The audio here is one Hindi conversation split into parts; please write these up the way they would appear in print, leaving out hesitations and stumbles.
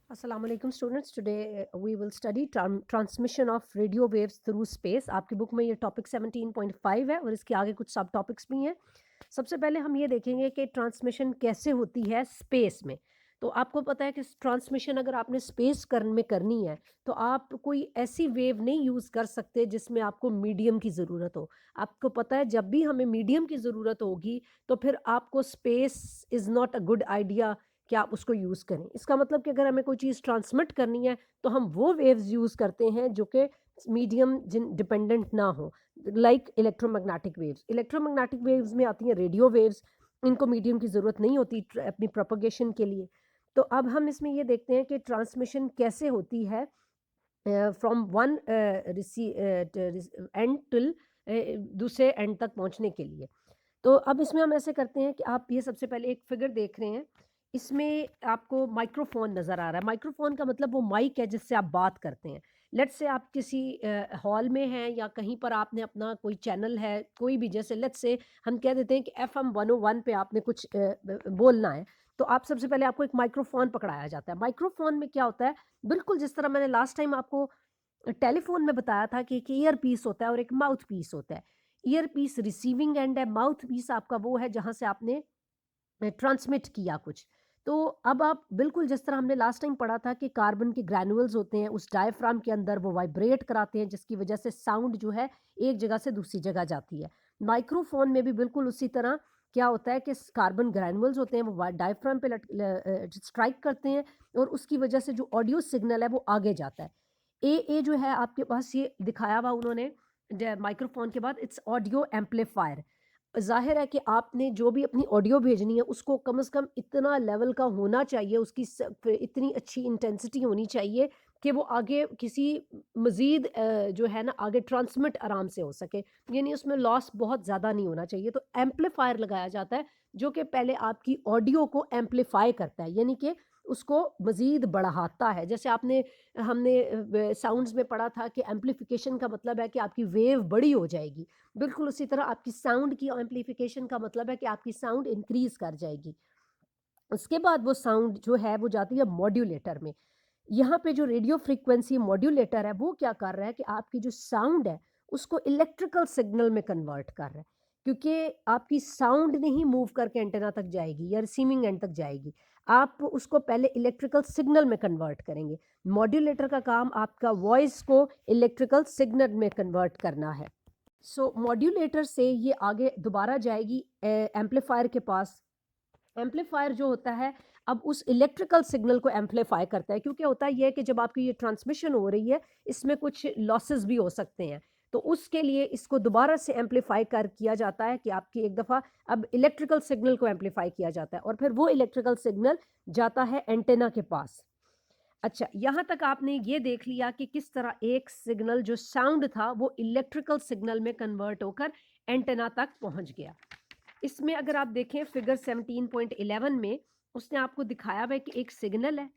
Assalamu alaikum students. Today we will study transmission of radio waves through space. आपकी बुक में ये टॉपिक 17.5 है और इसके आगे कुछ सब टॉपिक्स भी हैं. सबसे पहले हम ये देखेंगे कि ट्रांसमिशन कैसे होती है स्पेस में. तो आपको पता है कि ट्रांसमिशन अगर आपने स्पेस में करनी है तो आप कोई ऐसी वेव नहीं यूज़ कर सकते जिसमें आपको मीडियम की ज़रूरत हो. आपको पता है जब भी हमें मीडियम की ज़रूरत होगी तो फिर आपको space is not a good idea कि आप उसको यूज़ करें. इसका मतलब कि अगर हमें कोई चीज़ ट्रांसमिट करनी है तो हम वो वेव्स यूज़ करते हैं जो कि मीडियम जिन डिपेंडेंट ना हो, like electromagnetic waves. Electromagnetic waves में आती हैं रेडियो वेव्स. इनको मीडियम की ज़रूरत नहीं होती अपनी प्रोपगेशन के लिए. तो अब हम इसमें ये देखते हैं कि ट्रांसमिशन कैसे होती है फ्रॉम वन एंड टिल दूसरे एंड तक पहुंचने के लिए. तो अब इसमें हम ऐसे करते हैं कि आप ये सबसे पहले एक फिगर देख रहे हैं. इसमें आपको माइक्रोफोन नज़र आ रहा है. माइक्रोफोन का मतलब वो माइक है जिससे आप बात करते हैं. लेट्स से आप किसी हॉल में हैं या कहीं पर आपने अपना कोई चैनल है, कोई भी, जैसे लेट्स से हम कह देते हैं कि FM 101 पे आपने कुछ बोलना है. तो आप सबसे पहले आपको एक माइक्रोफोन पकड़ाया जाता है. माइक्रोफोन में क्या होता है, बिल्कुल जिस तरह मैंने लास्ट टाइम आपको टेलीफोन में बताया था कि एक ईयर पीस होता है और एक माउथ पीस होता है. ईयर पीस रिसीविंग एंड है, माउथ पीस आपका वो है जहाँ से आपने ट्रांसमिट किया कुछ. तो अब आप बिल्कुल जिस तरह हमने लास्ट टाइम पढ़ा था कि कार्बन के ग्रैन्युअल्स होते हैं उस डायफ्राम के अंदर, वो वाइब्रेट कराते हैं जिसकी वजह से साउंड जो है एक जगह से दूसरी जगह जाती है. माइक्रोफोन में भी बिल्कुल उसी तरह क्या होता है कि कार्बन ग्रैन्युअल्स होते हैं, वो डायफ्राम पे स्ट्राइक करते हैं और उसकी वजह से जो ऑडियो सिग्नल है वो आगे जाता है. ए जो है आपके पास ये दिखाया हुआ उन्होंने माइक्रोफोन के बाद, इट्स ऑडियो एम्पलीफायर. ज़ाहिर है कि आपने जो भी अपनी ऑडियो भेजनी है उसको कम से कम इतना लेवल का होना चाहिए, उसकी इतनी अच्छी इंटेंसिटी होनी चाहिए कि वो आगे किसी मज़ीद जो है ना आगे ट्रांसमिट आराम से हो सके. यानी उसमें लॉस बहुत ज़्यादा नहीं होना चाहिए. तो एम्पलीफायर लगाया जाता है जो कि पहले आपकी ऑडियो को एम्पलीफाई करता है, यानी कि उसको मज़ीद बढ़ाता है. जैसे हमने साउंड्स में पढ़ा था कि एम्पलीफिकेशन का मतलब है कि आपकी वेव बड़ी हो जाएगी. बिल्कुल उसी तरह आपकी साउंड की एम्पलीफिकेशन का मतलब है कि आपकी साउंड इंक्रीज कर जाएगी. उसके बाद वो साउंड जो है वो जाती है मॉड्यूलेटर में. यहाँ पे जो रेडियो फ्रीक्वेंसी मॉड्यूलेटर है वो क्या कर रहा है कि आपकी जो साउंड है उसको इलेक्ट्रिकल सिग्नल में कन्वर्ट कर रहा है, क्योंकि आपकी साउंड नहीं मूव करके एंटेना तक जाएगी या रिसीविंग एंड तक जाएगी. आप उसको पहले इलेक्ट्रिकल सिग्नल में कन्वर्ट करेंगे. मॉड्यूलेटर का काम आपका वॉइस को इलेक्ट्रिकल सिग्नल में कन्वर्ट करना है. सो मॉड्यूलेटर से ये आगे दोबारा जाएगी एम्पलीफायर के पास. एम्पलीफायर जो होता है अब उस इलेक्ट्रिकल सिग्नल को एम्पलीफाई करता है, क्योंकि होता ये है कि जब आपकी ये ट्रांसमिशन हो रही है इसमें कुछ लॉसेस भी हो सकते हैं. तो उसके लिए इसको दोबारा से एम्पलीफाई कर किया जाता है कि आपकी एक दफ़ा अब इलेक्ट्रिकल सिग्नल को एम्पलीफाई किया जाता है और फिर वो इलेक्ट्रिकल सिग्नल जाता है एंटेना के पास. अच्छा, यहाँ तक आपने ये देख लिया कि किस तरह एक सिग्नल जो साउंड था वो इलेक्ट्रिकल सिग्नल में कन्वर्ट होकर एंटेना तक पहुँच गया. इसमें अगर आप देखें फिगर 17.11 में उसने आपको दिखाया हुआ है कि एक सिग्नल है,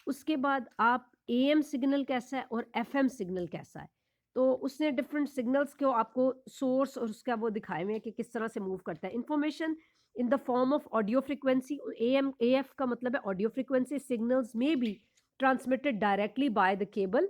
उसके बाद आप एएम सिग्नल कैसा है और एफएम सिग्नल कैसा है. तो उसने डिफरेंट सिग्नल्स को आपको सोर्स और उसका वो दिखाए हुए हैं कि किस तरह से मूव करता है. Information in the form of audio frequency, AM AF का मतलब है ऑडियो फ्रीक्वेंसी सिग्नल्स में be transmitted directly by the cable.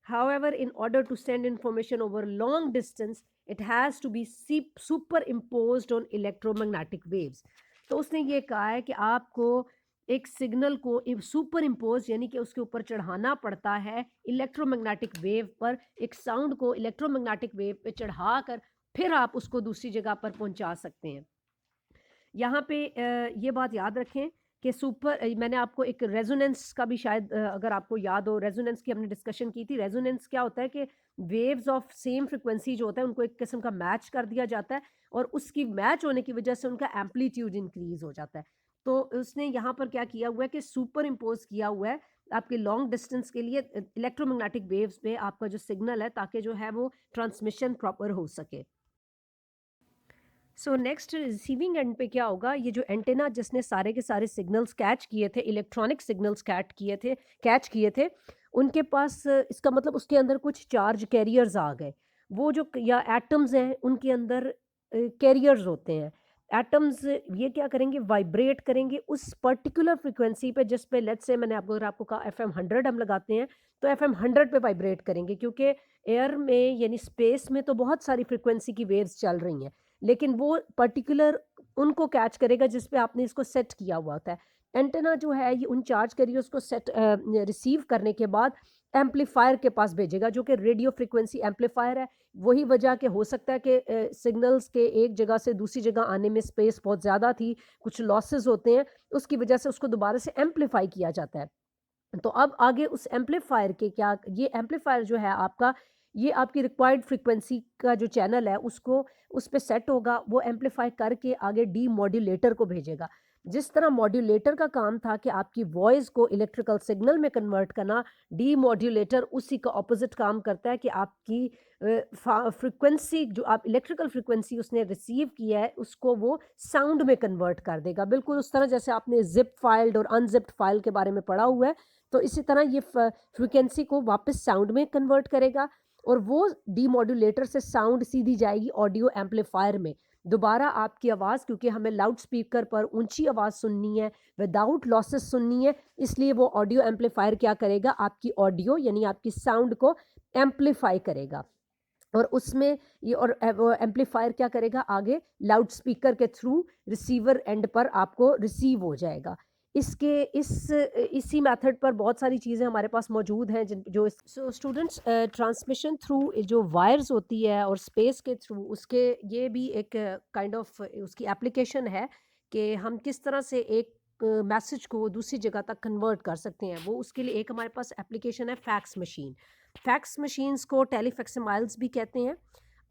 However, in order to send information over long distance, it has to be superimposed on electromagnetic waves. तो उसने ये कहा है कि आपको एक सिग्नल को सुपर इम्पोज यानी कि उसके ऊपर चढ़ाना पड़ता है इलेक्ट्रोमैग्नेटिक वेव पर. एक साउंड को इलेक्ट्रोमैग्नेटिक वेव पे चढ़ाकर फिर आप उसको दूसरी जगह पर पहुंचा सकते हैं. यहाँ पे ये बात याद रखें कि मैंने आपको एक रेजोनेंस का भी शायद अगर आपको याद हो, रेजोनेंस की हमने डिस्कशन की थी. रेजोनेंस क्या होता है कि वेव्स ऑफ सेम फ्रिक्वेंसी जो होता है उनको एक किस्म का मैच कर दिया जाता है और उसकी मैच होने की वजह से उनका एम्पलीट्यूड इंक्रीज हो जाता है. तो उसने यहाँ पर क्या किया हुआ है कि सुपर इम्पोज किया हुआ है आपके लॉन्ग डिस्टेंस के लिए इलेक्ट्रोमैग्नेटिक वेव्स पे आपका जो सिग्नल है, ताकि जो है वो ट्रांसमिशन प्रॉपर हो सके. सो नेक्स्ट रिसीविंग एंड पे क्या होगा, ये जो एंटेना जिसने सारे के सारे सिग्नल्स कैच किए थे, इलेक्ट्रॉनिक सिग्नल्स कैच किए थे, उनके पास इसका मतलब उसके अंदर कुछ चार्ज कैरियर्स आ गए. वो जो या एटम्स हैं उनके अंदर कैरियर्स होते हैं. एटम्स ये क्या करेंगे, वाइब्रेट करेंगे उस पर्टिकुलर फ्रीक्वेंसी पे जिस पे लेट्स से मैंने आपको अगर आपको कहा एफएम 100 हम लगाते हैं, तो एफएम 100 पे वाइब्रेट करेंगे, क्योंकि एयर में यानी स्पेस में तो बहुत सारी फ्रीक्वेंसी की वेव्स चल रही हैं, लेकिन वो पर्टिकुलर उनको कैच करेगा जिस पे आपने इसको सेट किया हुआ होता है। एंटेना जो है ये उन चार्ज करिए उसको सेट रिसीव करने के बाद एम्पलीफायर के पास भेजेगा, जो कि रेडियो फ्रीक्वेंसी एम्पलीफायर है। वही वजह कि हो सकता है कि सिग्नल्स के एक जगह से दूसरी जगह आने में स्पेस बहुत ज़्यादा थी, कुछ लॉसेस होते हैं, उसकी वजह से उसको दोबारा से एम्पलीफाई किया जाता है। तो अब आगे उस एम्पलीफायर के क्या, ये एम्पलीफायर जो है आपका, ये आपकी रिक्वायर्ड फ्रीक्वेंसी का जो चैनल है उसको उस पे सेट होगा, वो एम्पलीफाई करके आगे डी मॉड्यूलेटर को भेजेगा। जिस तरह मॉड्यूलेटर का काम था कि आपकी वॉइस को इलेक्ट्रिकल सिग्नल में कन्वर्ट करना, डी मॉड्यूलेटर उसी का ऑपोजिट काम करता है कि आपकी फ्रीक्वेंसी जो आप इलेक्ट्रिकल फ्रीक्वेंसी उसने रिसीव किया है उसको वो साउंड में कन्वर्ट कर देगा, बिल्कुल उस तरह जैसे आपने जिप फाइल्ड और अनजिप्ड फाइल के बारे में पढ़ा हुआ है। तो इसी तरह ये फ्रीक्वेंसी को वापस साउंड में कन्वर्ट करेगा, और वो डीमॉड्यूलेटर से साउंड सीधी जाएगी ऑडियो एम्पलीफायर में। दोबारा आपकी आवाज़, क्योंकि हमें लाउड स्पीकर पर ऊंची आवाज़ सुननी है, विदाउट लॉसेस सुननी है, इसलिए वो ऑडियो एम्पलीफायर क्या करेगा, आपकी ऑडियो यानी आपकी साउंड को एम्पलीफाई करेगा। और उसमें ये और वो एम्पलीफायर क्या करेगा, आगे लाउड स्पीकर के थ्रू रिसीवर एंड पर आपको रिसीव हो जाएगा। इसके इसी मेथड पर बहुत सारी चीज़ें हमारे पास मौजूद हैं जिन जो सो स्टूडेंट्स ट्रांसमिशन थ्रू जो वायर्स होती है और स्पेस के थ्रू उसके, ये भी एक काइंड ऑफ उसकी एप्लीकेशन है कि हम किस तरह से एक मैसेज को दूसरी जगह तक कन्वर्ट कर सकते हैं। वो उसके लिए एक हमारे पास एप्लीकेशन है फैक्स मशीन। फैक्स मशीन्स को टेलीफैक्सिमाइल्स भी कहते हैं,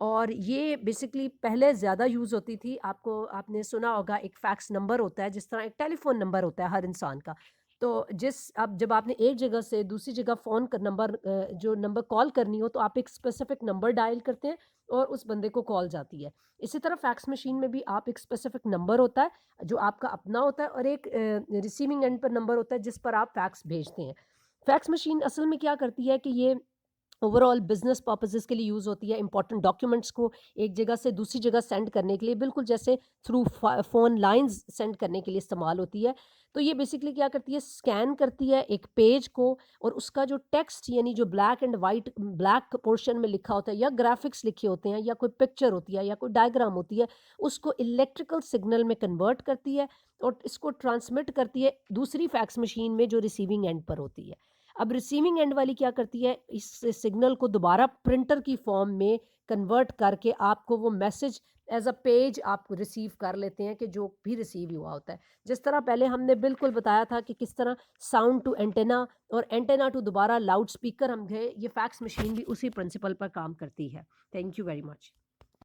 और ये बेसिकली पहले ज़्यादा यूज़ होती थी। आपने सुना होगा एक फैक्स नंबर होता है, जिस तरह एक टेलीफ़ोन नंबर होता है हर इंसान का। तो जब आपने एक जगह से दूसरी जगह फ़ोन का नंबर जो नंबर कॉल करनी हो, तो आप एक स्पेसिफ़िक नंबर डायल करते हैं और उस बंदे को कॉल जाती है। इसी तरह फैक्स मशीन में भी आप एक स्पेसिफ़िक नंबर होता है, जो आपका अपना होता है, और एक रिसीविंग एंड पर नंबर होता है जिस पर आप फैक्स भेजते हैं। फैक्स मशीन असल में क्या करती है कि ये ओवरऑल बिजनेस पर्पसेस के लिए यूज़ होती है, इंपॉर्टेंट डॉक्यूमेंट्स को एक जगह से दूसरी जगह सेंड करने के लिए, बिल्कुल जैसे थ्रू फ़ोन लाइंस सेंड करने के लिए इस्तेमाल होती है। तो ये बेसिकली क्या करती है, स्कैन करती है एक पेज को, और उसका जो टेक्स्ट यानी जो black and white, black portion में लिखा होता है या ग्राफिक्स लिखे होते हैं या कोई पिक्चर होती है या कोई डायग्राम होती है, उसको इलेक्ट्रिकल सिग्नल में कन्वर्ट करती है और इसको ट्रांसमिट करती है दूसरी फैक्स मशीन में जो रिसीविंग एंड पर होती है। अब रिसीविंग एंड वाली क्या करती है, इस सिग्नल को दोबारा प्रिंटर की फॉर्म में कन्वर्ट करके आपको वो मैसेज एज अ पेज आप रिसीव कर लेते हैं कि जो भी रिसीव हुआ होता है। जिस तरह पहले हमने बिल्कुल बताया था कि किस तरह साउंड टू एंटेना और एंटेना टू दोबारा लाउड स्पीकर हम गए, ये फैक्स मशीन भी उसी प्रिंसिपल पर काम करती है। Thank you very much.